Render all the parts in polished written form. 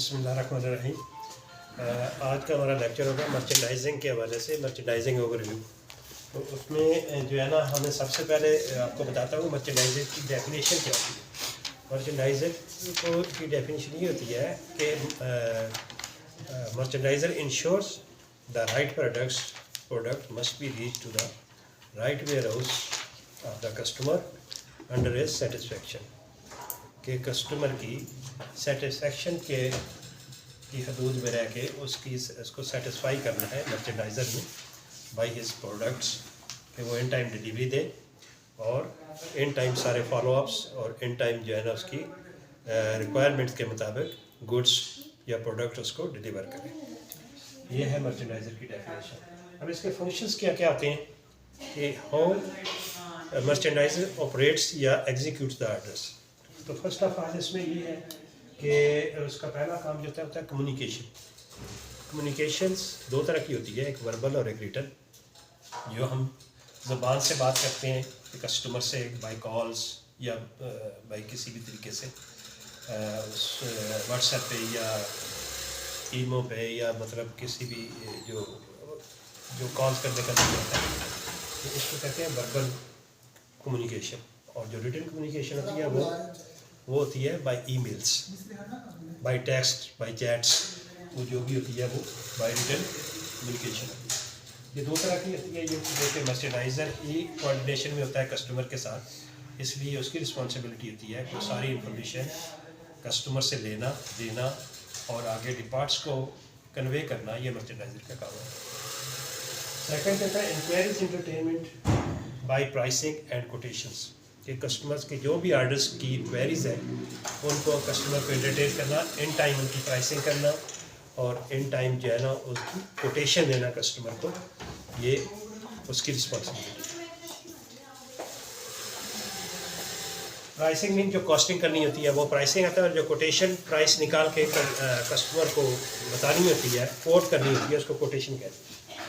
बिस्मिल्लाहिर्रहमानिर्रहीम। आज का हमारा लेक्चर होगा मर्चेंडाइजिंग के हवाले से, मर्चेंडाइजिंग ओवरव्यू। तो उसमें जो है ना, हमें सबसे पहले आपको बताता हूँ मर्चेंडाइजिंग की डेफिनेशन क्या होती है। मर्चेंडाइजिंग को की डेफिनेशन ये होती है कि merchandiser ensures the right product must be reach to the right warehouse of the customer under his satisfaction, कि कस्टमर की सेटिस्फेक्शन की हदूद में रह के उसको सेटिस्फाई करना है मर्चेंडाइज़र में बाई हिज प्रोडक्ट्स, कि वो इन टाइम डिलीवरी दे और इन टाइम सारे फॉलोअप्स और इन टाइम जो है ना उसकी रिक्वायरमेंट्स के मुताबिक गुड्स या प्रोडक्ट उसको डिलीवर करें। ये है मर्चेंडाइज़र की डेफिनेशन। अब इसके फंक्शंस क्या क्या होते हैं कि हाउ मर्चेंडाइज़र ऑपरेट्स या एग्जीक्यूट्स द ऑर्डर्स। तो फर्स्ट ऑफ ऑल इसमें ये है कि उसका पहला काम जो होता है कम्युनिकेशन। कम्युनिकेशंस दो तरह की होती है, एक वर्बल और एक रिटन। जो हम ज़बान से बात करते हैं कस्टमर से बाई कॉल्स या बाई किसी भी तरीके से उस व्हाट्सएप पे या ईमो पे या मतलब किसी भी जो कॉल्स करने का नहीं होता है, तो इसको कहते हैं वर्बल कम्युनिकेशन। और जो रिटन कम्युनिकेशन होती है वो होती है by emails, by text, by chats, वो जो भी होती है वो बाय रिटन कम्युनिकेशन होती है। ये दो तरह की होती है। ये जैसे मर्चेंडाइज़र ही कोऑर्डिनेशन में होता है कस्टमर के साथ, इसलिए उसकी रिस्पॉन्सिबिलिटी होती है कि सारी इंफॉर्मेशन कस्टमर से लेना देना और आगे डिपार्ट्स को कन्वे करना, ये मर्चेंडाइज़र का काम है। सेकंड कहता है inquiries entertainment by pricing and quotations, कि कस्टमर्स के जो भी ऑर्डर्स की क्वेरीज है उनको कस्टमर को एंटरटेन करना, इन टाइम उनकी प्राइसिंग करना और इन टाइम जो है ना उसकी कोटेशन देना कस्टमर को, ये उसकी रिस्पॉन्सिबिलिटी है। प्राइसिंग मीन जो कॉस्टिंग करनी होती है वो प्राइसिंग आता है, और जो कोटेशन प्राइस निकाल के कस्टमर को बतानी होती है, कोट करनी होती है, उसको कोटेशन कहते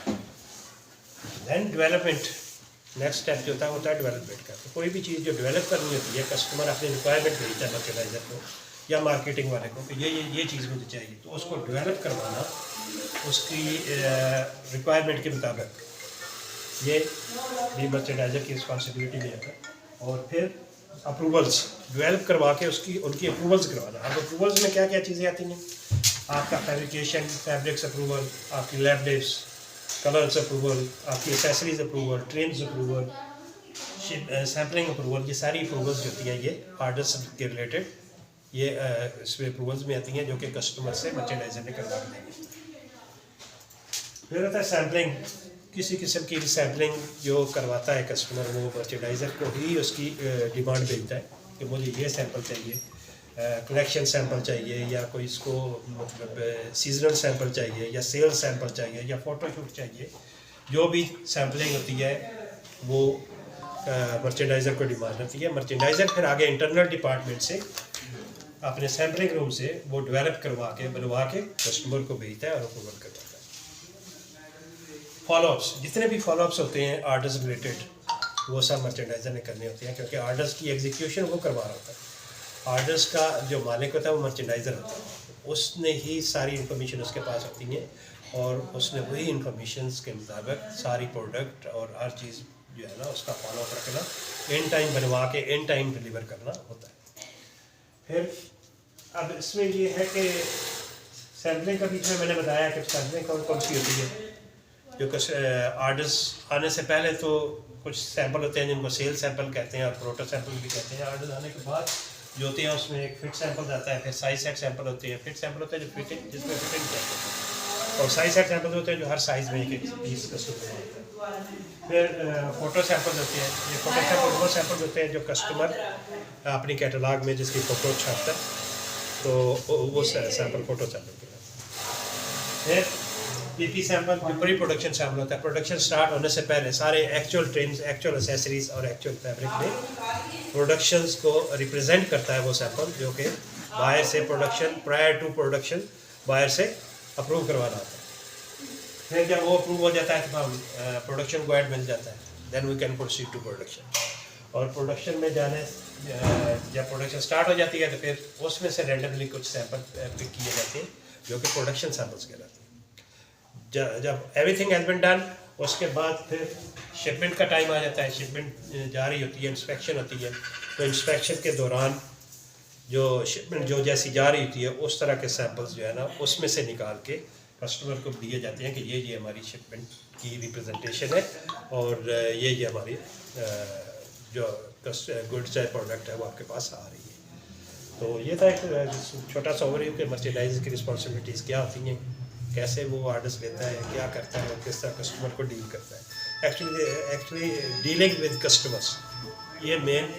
हैं। देन डेवलपमेंट, नेक्स्ट स्टेप जो होता है डेवलपमेंट का। तो कोई भी चीज़ जो डेवलप करनी होती है, कस्टमर अपनी रिक्वायरमेंट भेजता है मर्चेंडाइज़र को या मार्केटिंग वाले को कि ये चीज़ मुझे चाहिए, तो उसको डेवलप करवाना उसकी रिक्वायरमेंट के मुताबिक, ये भी मर्चेंडाइज़र की रिस्पॉन्सिबिलिटी में आता है। और फिर अप्रूवल्स डेवलप करवा के उनकी अप्रूवल्स करवाना। अब अप्रूवल्स में क्या क्या चीज़ें आती हैं, आपका फैब्रिकेशन, फैब्रिक्स अप्रूवल, आपकी लैब डेट्स, कलर्स अप्रूवल, आपकी accessories approval, TRIMS approval, sampling approval, ये सारी अप्रूवल्स जो होती है ये आर्डर्स के रिलेटेड ये इसमें अप्रूवल्स में आती हैं, जो कि कस्टमर से मर्चेंडाइज़र ने करवा के देंगे। फिर होता है सैम्पलिंग, किसी किस्म की सैम्पलिंग जो करवाता है कस्टमर, वो मर्चेंडाइज़र को ही उसकी डिमांड भेजता है कि मुझे ये सैंपल चाहिए, कलेक्शन सैंपल चाहिए, या कोई इसको मतलब सीजनल सैंपल चाहिए, या सेल्स सैंपल चाहिए, या फ़ोटोशूट चाहिए। जो भी सैम्पलिंग होती है वो मर्चेंडाइज़र को डिमांड होती है। मर्चेंडाइज़र फिर आगे इंटरनल डिपार्टमेंट से अपने सैम्पलिंग रूम से वो डेवलप करवा के बनवा के कस्टमर को भेजता है और अप्रूवल करवाता है। फॉलोअप्स, जितने भी फॉलोअप्स होते हैं आर्डर्स रिलेटेड, वो सब मर्चेंडाइज़र ने करने होते हैं, क्योंकि आर्डर्स की एग्जीक्यूशन वो करवा रहा होता है। आर्डर्स का जो मालिक होता है वो मर्चेंडाइज़र होता है, उसने ही सारी इन्फॉर्मेशन उसके पास होती है और उसने वही इन्फॉर्मेशन के मुताबिक सारी प्रोडक्ट और हर चीज़ जो है ना उसका फॉलोअप रखना, इन टाइम बनवा के इन टाइम डिलीवर करना होता है। फिर अब इसमें ये है कि सैम्पलिंग का बीच में मैंने बताया कि सैम्पलिंग कौन सी होती है। जो आर्डर्स आने से पहले तो कुछ सैंपल होते हैं जिनको सेल सैंपल कहते हैं और प्रोटो सैंपल भी कहते हैं। आर्डर्स आने के बाद जो होते हैं उसमें एक फिट सैंपल आता है, फिर साइज सेट सैंपल होते हैं। फिट सैंपल होता है जो फिटिंग, जिसमें फिटिंग कहते हैं, और साइज सेट सैंपल होते हैं जो हर साइज़ में एक पीस कस्टमर होता है। फिर फ़ोटो सैंपल होते हैं। ये फ़ोटो सैंपल वो सैंपल होते हैं जो कस्टमर अपनी कैटलॉग में जिसकी फ़ोटो छापता है, तो वो सैंपल फ़ोटो सैंपल के हैं। फिर पीपी सैंपल जो प्री प्रोडक्शन सैंपल होता है, प्रोडक्शन स्टार्ट होने से पहले सारे एक्चुअल ट्रिम्स, एक्चुअल एसेसरीज और एक्चुअल फैब्रिक में प्रोडक्शंस को रिप्रेजेंट करता है वो सैंपल, जो कि बायर से production prior to production buyer से अप्रूव करवाना होता है। फिर जब वो अप्रूव हो जाता है तो प्रोडक्शन को ऐड मिल जाता है, then we can proceed to production. اور پروڈکشن میں جانے جب پروڈکشن سٹارٹ ہو جاتی ہے تو پھر اس میں سے رینڈملی کچھ سیمپل پک کیے جاتے ہیں جو کہ پروڈکشن سیمپلس کہلاتے ہیں. جب every thing has been done اس کے بعد پھر شپمنٹ کا ٹائم آ جاتا ہے. شپمنٹ جا رہی ہوتی ہے, انسپیکشن ہوتی ہے, تو انسپیکشن کے دوران جو شپمنٹ جو جیسی جا رہی ہوتی ہے اس طرح کے سیمپلس جو ہے نا اس میں سے نکال کے کسٹمر کو دیے جاتے ہیں کہ یہ ہماری شپمنٹ کی ریپرزنٹیشن ہے اور یہ ہماری جو گڈس ہے پروڈکٹ ہے وہ آپ کے پاس آ رہی ہے. تو یہ تھا ایک چھوٹا سا اووریو کہ مرچنڈائز کی رسپانسبلٹیز کیا ہوتی ہیں, کیسے وہ آرڈرس لیتا ہے, کیا کرتا ہے, اور کس طرح کسٹمر کو ڈیل کرتا ہے. ایکچولی ڈیلنگ ود کسٹمرس یہ مین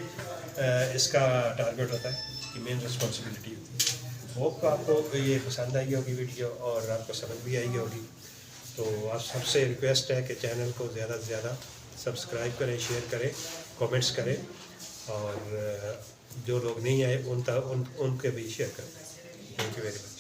اس کا ٹارگیٹ ہوتا ہے, کہ مین رسپانسبلٹی ہوتی ہے. ہوپ آپ کو یہ پسند آئی ہوگی ویڈیو اور آپ کو سمجھ بھی آئی ہوگی. تو آپ سب سے ریکویسٹ ہے کہ چینل کو زیادہ سے زیادہ سبسکرائب کریں, شیئر کریں, کامنٹس کریں, اور جو لوگ نہیں آئے ان کے بھی شیئر کریں. Thank you very much.